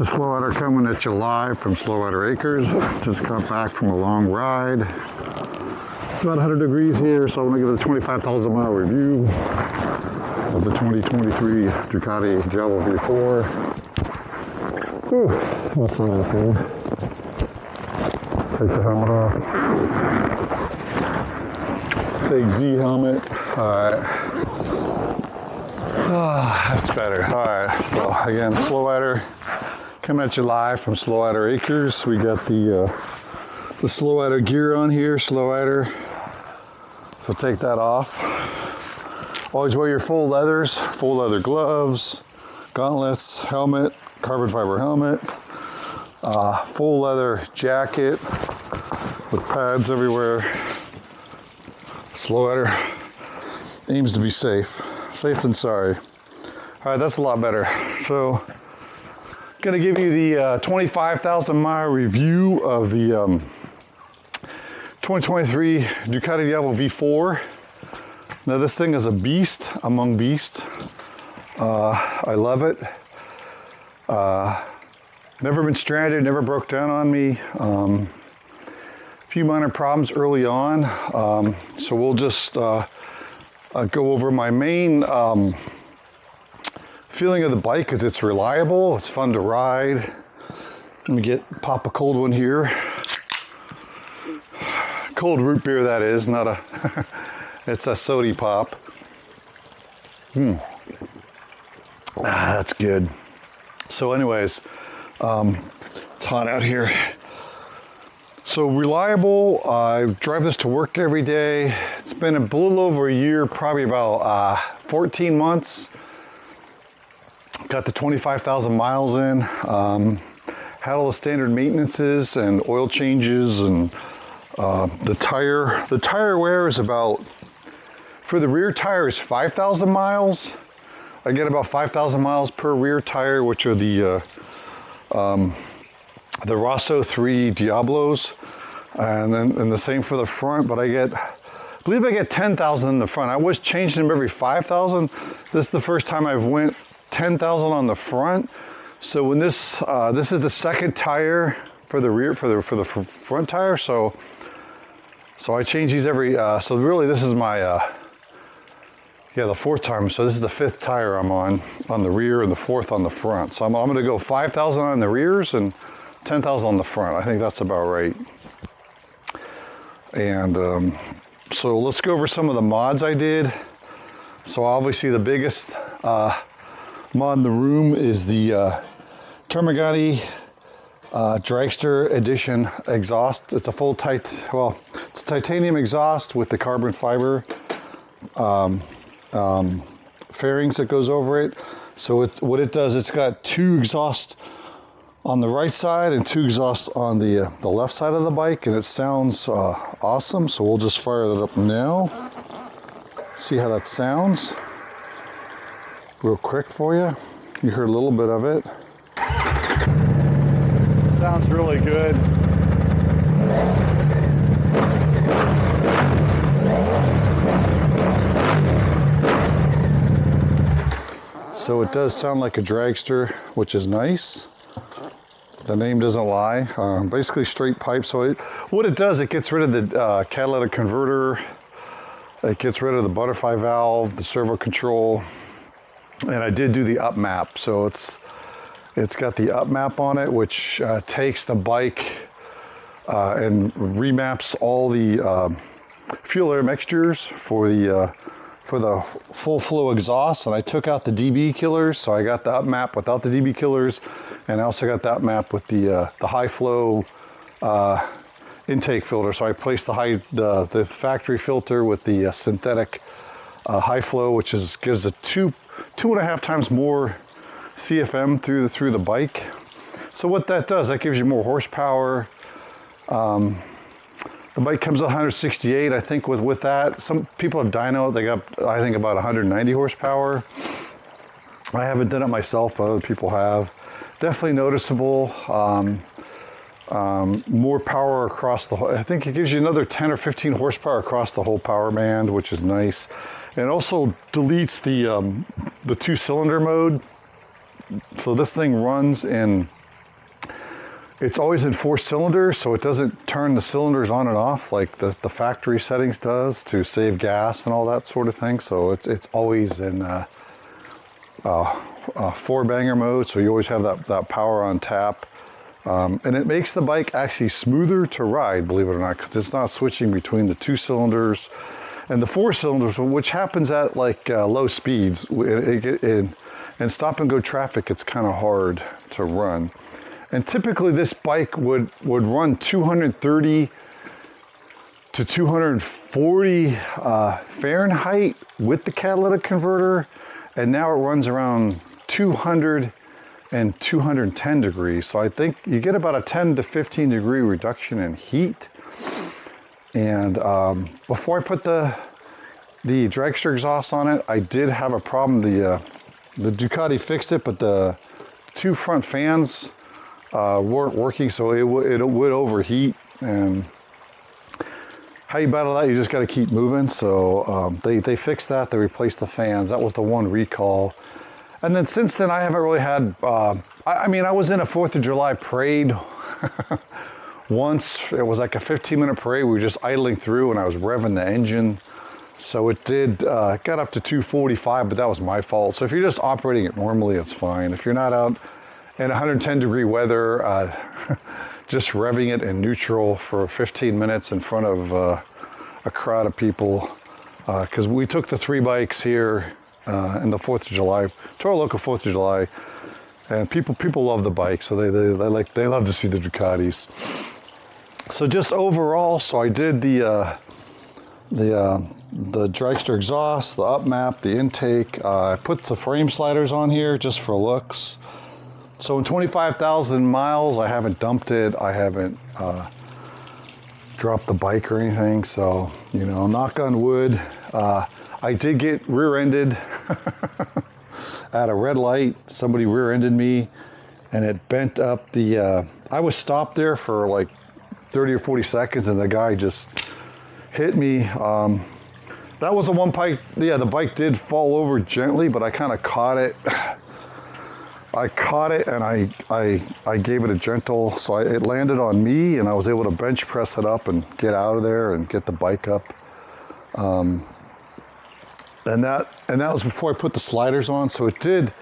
The Slowrider coming at you live from Slowrider Acres. Just got back from a long ride. It's about 100 degrees here, so I'm going to give it a 25,000 mile review of the 2023 Ducati Diavel V4. Whew, that's not that cold. Take the helmet off. Take Z helmet. Alright. That's better. Alright, so again, Slowrider coming at you live from Slowrider Acres. We got the Slowrider gear on here, Slowrider. So take that off. Always wear your full leathers, full leather gloves, gauntlets, helmet, carbon fiber helmet, full leather jacket with pads everywhere. Slowrider aims to be safe. Safe than sorry. All right, that's a lot better. So, gonna give you the 25,000 mile review of the 2023 Ducati Diavel V4. Now this thing is a beast among beasts. I love it. Never been stranded, never broke down on me. A few minor problems early on. So we'll just go over my main feeling of the bike is it's reliable, it's fun to ride. Let me pop a cold one here. Cold root beer, that is, not a, it's a sody pop. That's good. So anyways, it's hot out here. So reliable, I drive this to work every day. It's been a little over a year, probably about 14 months. Got the 25,000 miles in. Had all the standard maintenances and oil changes, and the tire wear is about, for the rear tire is 5,000 miles. I get about 5,000 miles per rear tire, which are the S08E37 Diablos, and the same for the front. But I believe I get 10,000 in the front. I was changing them every 5,000. This is the first time I've went 10,000 on the front. So when this is the second tire for the rear for the front tire. So I change these every. So really, this is my the fourth time. So this is the fifth tire I'm on the rear, and the fourth on the front. So I'm going to go 5,000 on the rears and 10,000 on the front. I think that's about right. And so let's go over some of the mods I did. So obviously the biggest mod in the room is the Ducati Dragster Edition exhaust. It's a full it's titanium exhaust with the carbon fiber fairings that goes over it. So what it does, it's got two exhausts on the right side and two exhausts on the left side of the bike, and it sounds awesome. So we'll just fire that up now. See how that sounds real quick for you. You heard a little bit of it. Sounds really good. So it does sound like a dragster, which is nice. The name doesn't lie. Basically straight pipe. So what it does, it gets rid of the catalytic converter. It gets rid of the butterfly valve, the servo control. And I did do the up map. So it's got the up map on it, which takes the bike and remaps all the fuel air mixtures for the full flow exhaust. And I took out the DB killers, so I got the up map without the DB killers, and I also got that map with the high flow intake filter. So I placed the factory filter with the synthetic high flow, which gives a two and a half times more CFM through the bike. So what that does, that gives you more horsepower. The bike comes 168, I think. With that, some people have dynoed. They got, I think, about 190 horsepower. I haven't done it myself, but other people have. Definitely noticeable. More power across the whole. I think it gives you another 10 or 15 horsepower across the whole power band, which is nice. And it also deletes the two-cylinder mode. So this thing runs in It's always in 4 cylinders, so it doesn't turn the cylinders on and off like the factory settings does to save gas and all that sort of thing. So it's always in 4-banger mode, so you always have that power on tap. And it makes the bike actually smoother to ride, believe it or not, because it's not switching between the 2 cylinders and the 4 cylinders, which happens at like low speeds. In stop and go traffic, it's kind of hard to run. And typically this bike would run 230 to 240 Fahrenheit with the catalytic converter, and now it runs around 200 and 210 degrees. So I think you get about a 10 to 15 degree reduction in heat. And before I put the dragster exhaust on it, I did have a problem. The Ducati fixed it, but the 2 front fans weren't working, so it would overheat. And how you battle that, you just got to keep moving. So they fixed that. They replaced the fans. That was the one recall. And then since then, I haven't really had, I mean, I was in a 4th of July parade once. It was like a 15-minute parade. We were just idling through, and I was revving the engine. So it did, got up to 245, but that was my fault. So if you're just operating it normally, it's fine. If you're not out in 110 degree weather, just revving it in neutral for 15 minutes in front of a crowd of people, because we took the 3 bikes here in the 4th of July, to our local 4th of July, and people love the bike, so they love to see the Ducatis. So just overall, so I did the dragster exhaust, the up map, the intake. I put the frame sliders on here just for looks. So in 25,000 miles, I haven't dumped it. I haven't dropped the bike or anything. So, you know, knock on wood. I did get rear-ended at a red light. Somebody rear-ended me, and it bent up the, I was stopped there for like 30 or 40 seconds, and the guy just hit me. That was the one bike, yeah, the bike did fall over gently, but I kind of caught it. I caught it, and I gave it a gentle, so it landed on me, and I was able to bench press it up and get out of there and get the bike up. And that was before I put the sliders on. So it did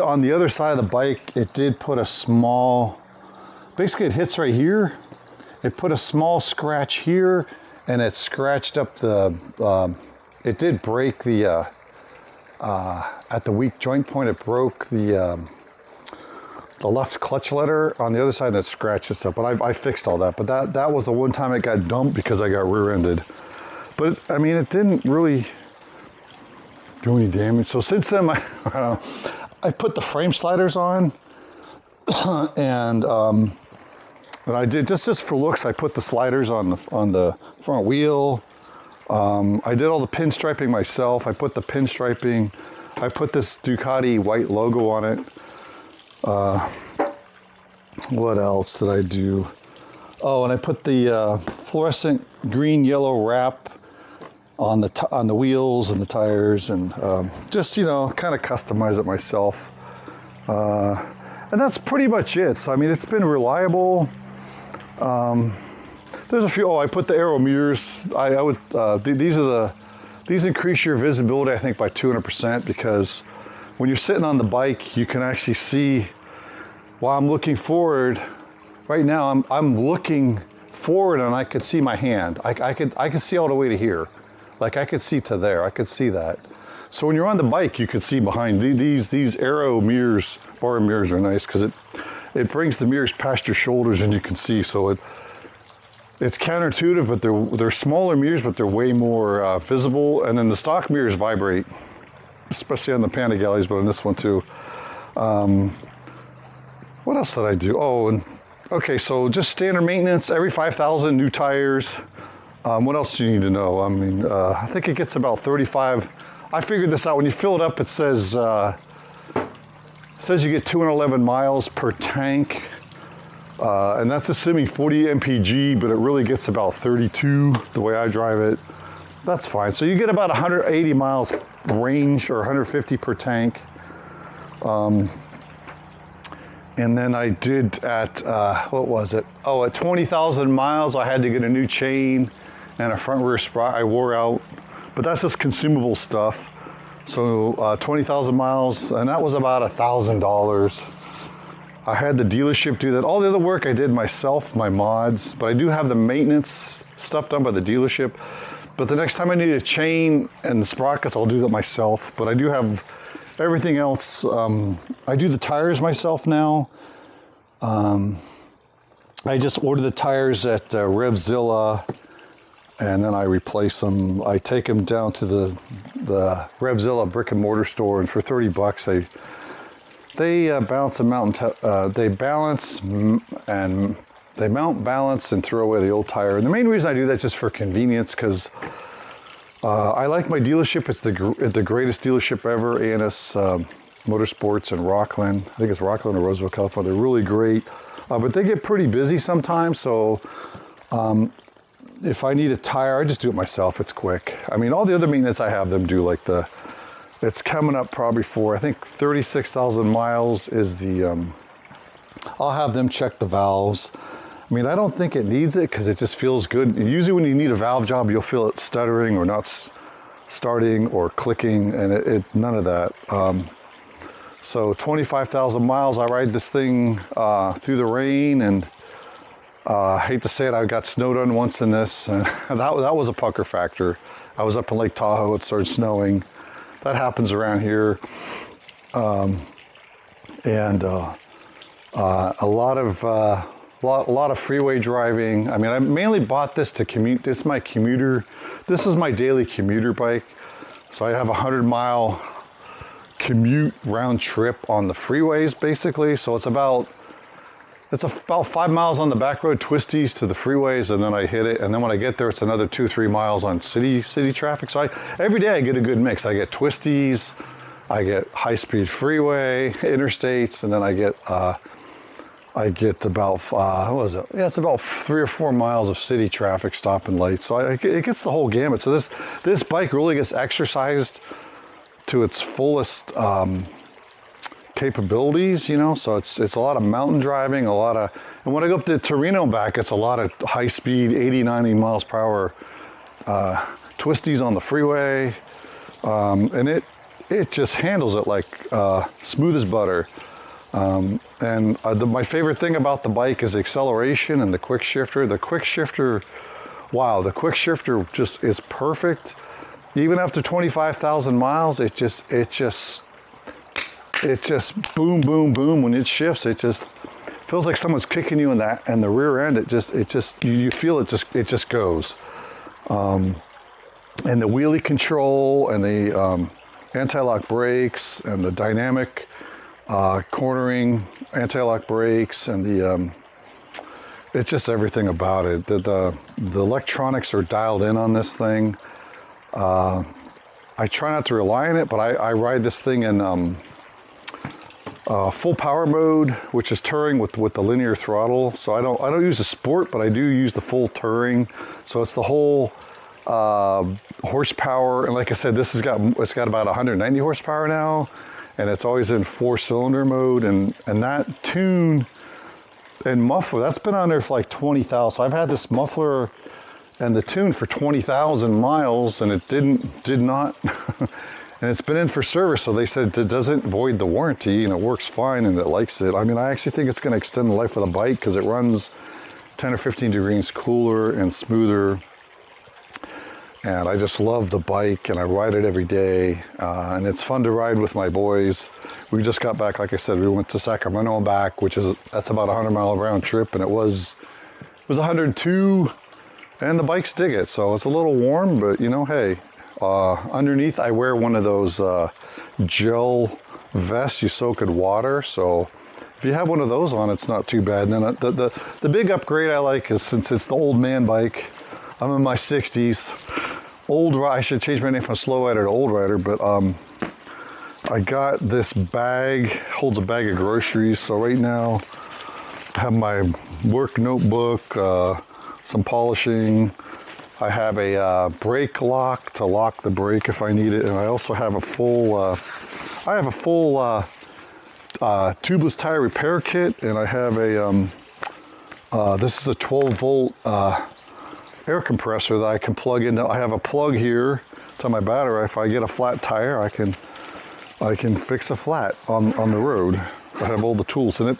on the other side of the bike, it did put a small, basically it hits right here. It put a small scratch here, and it scratched up the, it did break the, at the weak joint point, it broke the left clutch letter on the other side, and it scratched itself. But I fixed all that. But that was the one time it got dumped because I got rear-ended. But I mean, it didn't really do any damage. So since then, I put the frame sliders on, and I did just for looks. I put the sliders on the front wheel. I did all the pinstriping myself. I put the pinstriping. I put this Ducati white logo on it. What else did I do? Oh, and I put the fluorescent green yellow wrap on the wheels and the tires, and just, you know, kind of customize it myself. And that's pretty much it. So I mean, it's been reliable. There's a few. Oh, I put the aero mirrors. I would. These increase your visibility, I think, by 200%, because when you're sitting on the bike, you can actually see. While I'm looking forward, right now I'm looking forward, and I could see my hand. I could see all the way to here. Like I could see to there. I could see that. So when you're on the bike, you could see behind. These aero mirrors, bar mirrors, are nice because it brings the mirrors past your shoulders, and you can see. So it's counterintuitive, but they're smaller mirrors, but they're way more visible. And then the stock mirrors vibrate, especially on the Panda Galleys, but on this one too. What else did I do? Oh, and okay, so just standard maintenance, every 5,000 new tires. What else do you need to know? I mean, I think it gets about 35. I figured this out. When you fill it up, it says you get 211 miles per tank. And that's assuming 40 mpg, but it really gets about 32 the way I drive it. That's fine. So you get about 180 miles range, or 150 per tank. And then I did at, what was it? Oh, at 20,000 miles, I had to get a new chain and a front rear sprocket I wore out. But that's just consumable stuff. So 20,000 miles, and that was about $1,000. I had the dealership do that. All the other work I did myself, my mods, but I do have the maintenance stuff done by the dealership. But the next time I need a chain and the sprockets, I'll do that myself. But I do have everything else. I do the tires myself now. I just order the tires at Revzilla, and then I replace them. I take them down to the Revzilla brick and mortar store, and for $30, they balance them out. They balance and they mount, balance, and throw away the old tire. And the main reason I do that is just for convenience, because I like my dealership. It's the greatest dealership ever, ANS Motorsports in Rockland. I think it's Rockland or Roseville, California. They're really great, but they get pretty busy sometimes. So if I need a tire, I just do it myself. It's quick. I mean, all the other maintenance I have them do, like it's coming up probably for, I think 36,000 miles is the, I'll have them check the valves. I mean, I don't think it needs it because it just feels good. Usually when you need a valve job, you'll feel it stuttering or not starting or clicking, and none of that. So 25,000 miles, I ride this thing through the rain, and I hate to say it, I got snowed on once in this, and that was a pucker factor. I was up in Lake Tahoe, it started snowing. That happens around here. A lot of freeway driving. I mean, I mainly bought this to commute. This is my commuter. This is my daily commuter bike. So I have a 100-mile commute round trip on the freeways, basically. So it's about 5 miles on the back road twisties to the freeways, and then I hit it. And then when I get there, it's another 2-3 miles on city traffic. So every day I get a good mix. I get twisties, I get high-speed freeway, interstates, and then I get about, what was it? Yeah, it's about 3 or 4 miles of city traffic stopping lights. So it gets the whole gamut. So this bike really gets exercised to its fullest capabilities, you know. So it's a lot of mountain driving, and when I go up to Torino and back, it's a lot of high-speed, 80, 90 miles per hour twisties on the freeway, and it just handles it like smooth as butter. My favorite thing about the bike is the acceleration and the quick shifter. The quick shifter just is perfect. Even after 25,000 miles, it just boom, boom, boom. When it shifts, it just feels like someone's kicking you in the rear end. You feel it just goes. And the wheelie control and the anti-lock brakes and the dynamic cornering anti-lock brakes and it's just everything about it. The electronics are dialed in on this thing. I try not to rely on it, but I ride this thing in full power mode, which is touring with the linear throttle. So I don't use the sport, but I do use the full touring. So it's the whole horsepower, and like I said, it's got about 190 horsepower now, and it's always in 4-cylinder mode, and that tune and muffler, that's been on there for like 20,000. So I've had this muffler and the tune for 20,000 miles, and it did not, and it's been in for service. So they said it doesn't void the warranty, and it works fine, and it likes it. I mean, I actually think it's going to extend the life of the bike because it runs 10 or 15 degrees cooler and smoother. And I just love the bike, and I ride it every day, and it's fun to ride with my boys. We just got back, like I said, we went to Sacramento and back, that's about a 100-mile round trip, and it was 102, and the bikes dig it. So it's a little warm, but you know, hey, underneath I wear one of those gel vests you soak in water. So if you have one of those on, it's not too bad. And then the big upgrade I like is, since it's the old man bike, I'm in my 60s. I should change my name from Slow Rider to Old Rider, but I got this bag, holds a bag of groceries. So right now I have my work notebook, some polishing. I have a brake lock to lock the brake if I need it, and I also have a full tubeless tire repair kit, and I have a, this is a 12-volt air compressor that I can plug into. I have a plug here to my battery. If I get a flat tire, I can fix a flat on the road. I have all the tools, and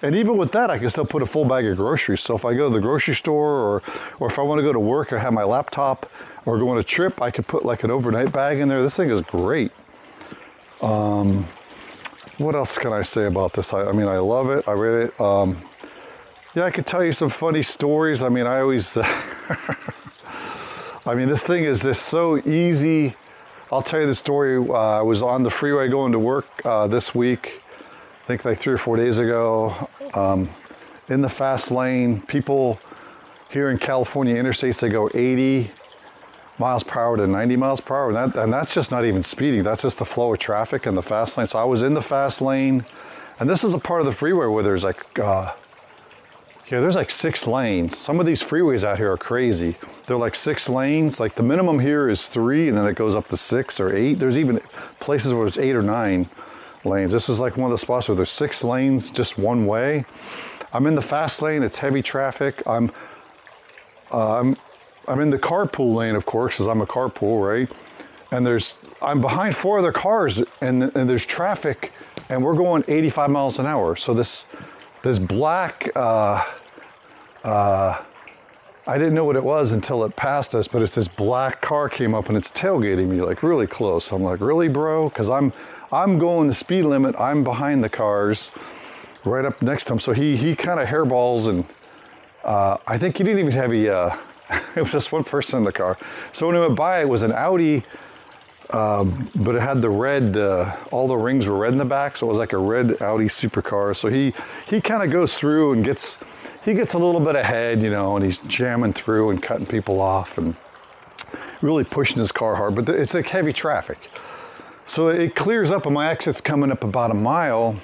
and even with that, I can still put a full bag of groceries. So if I go to the grocery store, or if I want to go to work, or have my laptop, or go on a trip, I could put like an overnight bag in there. This thing is great. What else can I say about this? I mean, I love it. I read it. Yeah, I could tell you some funny stories. I mean, I always, I mean, this thing is just so easy. I'll tell you the story. I was on the freeway going to work this week, I think like 3 or 4 days ago, in the fast lane. People here in California interstates, they go 80 miles per hour to 90 miles per hour, and that's just not even speeding. That's just the flow of traffic in the fast lane. So I was in the fast lane, and this is a part of the freeway where there's like, yeah, there's like 6 lanes. Some of these freeways out here are crazy. They're like 6 lanes. Like the minimum here is 3, and then it goes up to 6 or 8. There's even places where it's 8 or 9 lanes. This is like one of the spots where there's 6 lanes, just one way. I'm in the fast lane. It's heavy traffic. I'm in the carpool lane, of course, because I'm a carpool, right? And I'm behind 4 other cars, and there's traffic, and we're going 85 miles an hour. So this black, I didn't know what it was until it passed us, but it's this black car came up and it's tailgating me like really close. I'm like, really, bro? Because I'm going the speed limit. I'm behind the cars, right up next to him. So he kind of hairballs, and I think he didn't even have it was just one person in the car. So when he went by, it was an Audi, but it had the red, all the rings were red in the back, so it was like a red Audi supercar. So he kind of goes through and gets a little bit ahead, you know, and he's jamming through and cutting people off and really pushing his car hard, but it's like heavy traffic. So it clears up, and my exit's coming up about a mile,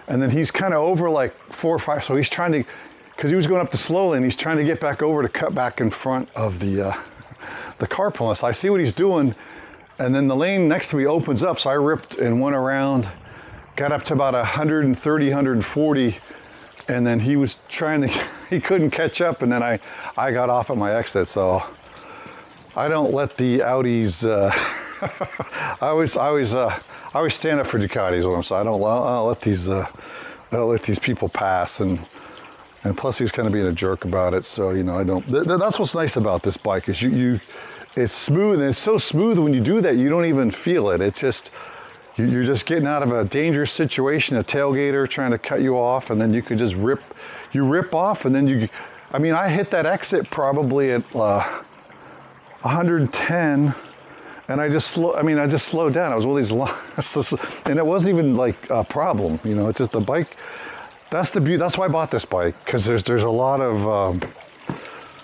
and then he's kind of over like 4 or 5, so he's trying to, because he was going up the slow lane, he's trying to get back over to cut back in front of the car pulling. So I see what he's doing, and then the lane next to me opens up, so I ripped and went around, got up to about 130, 140, and then he was trying to, he couldn't catch up, and then I got off at my exit. So I don't let the Audis, I always stand up for Ducatis when I'm saying I don't let these people pass, and plus he was kind of being a jerk about it. So, you know, I don't, that's what's nice about this bike is it's smooth, and it's so smooth when you do that, you don't even feel it. It's just, you're just getting out of a dangerous situation, a tailgater trying to cut you off, and then you could just rip off, and then I mean, I hit that exit probably at 110, and I just slowed down. I was one of these long, and it wasn't even like a problem, you know, it's just the bike. That's the beauty. That's why I bought this bike, because there's a lot of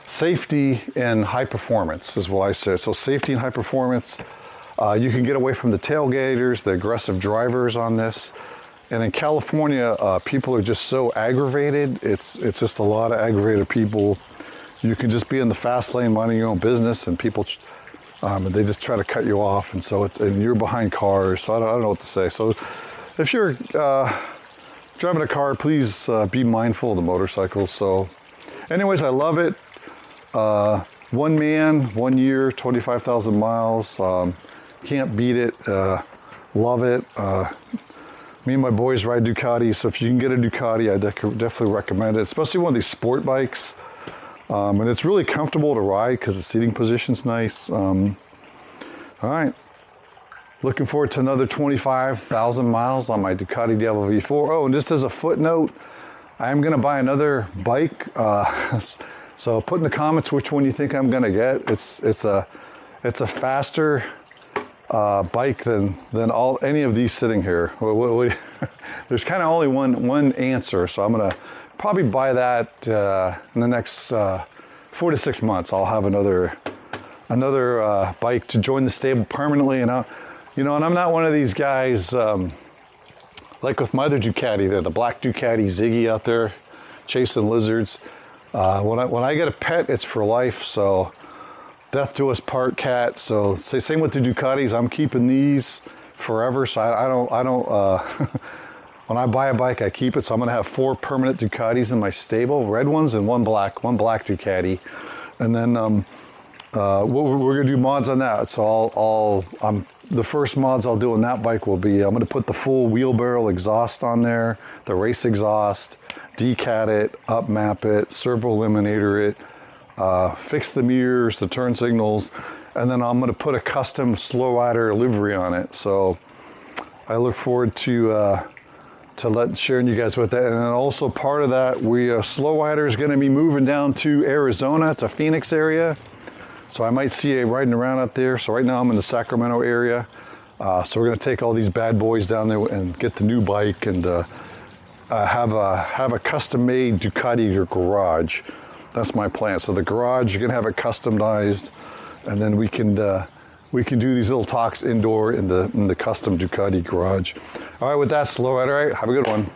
safety and high performance is what I said. So safety and high performance. You can get away from the tailgaters, the aggressive drivers on this. And in California, people are just so aggravated. It's just a lot of aggravated people. You can just be in the fast lane minding your own business, and people, they just try to cut you off. And so and you're behind cars. So I don't know what to say. So if you're driving a car, please be mindful of the motorcycles. So anyways, I love it. 1 man, 1 year, 25,000 miles. Can't beat it. Love it. Me and my boys ride Ducati, so if you can get a Ducati, I definitely recommend it, especially one of these sport bikes. And it's really comfortable to ride because the seating position's nice. All right. Looking forward to another 25,000 miles on my Ducati Diavel V4. Oh, and just as a footnote, I am going to buy another bike. So put in the comments which one you think I'm going to get. It's a faster bike than any of these sitting here. There's kind of only one answer, so I'm going to probably buy that in the next 4 to 6 months. I'll have another bike to join the stable permanently, and and I'm not one of these guys, like with my other Ducati there, the black Ducati Ziggy out there chasing lizards. When I get a pet, it's for life, so death to us part cat. So same with the Ducatis, I'm keeping these forever, so I don't when I buy a bike, I keep it. So I'm gonna have 4 permanent Ducatis in my stable, red ones and one black Ducati. And then we're gonna do mods on that. So the first mods I'll do on that bike will be, I'm gonna put the full wheelbarrow exhaust on there, the race exhaust, decat it, up map it, servo eliminator it, fix the mirrors, the turn signals, and then I'm gonna put a custom slow rider livery on it. So I look forward to sharing you guys with that. And then also part of that, Slow Rider is going to be moving down to Arizona, to Phoenix area. So I might see you riding around out there. So right now I'm in the Sacramento area. So we're going to take all these bad boys down there and get the new bike and have a custom-made Ducati garage. That's my plan. So the garage, you're going to have it customized, and then we can do these little talks indoor in the custom Ducati garage. All right, with that, Slow Rider, all right, have a good one.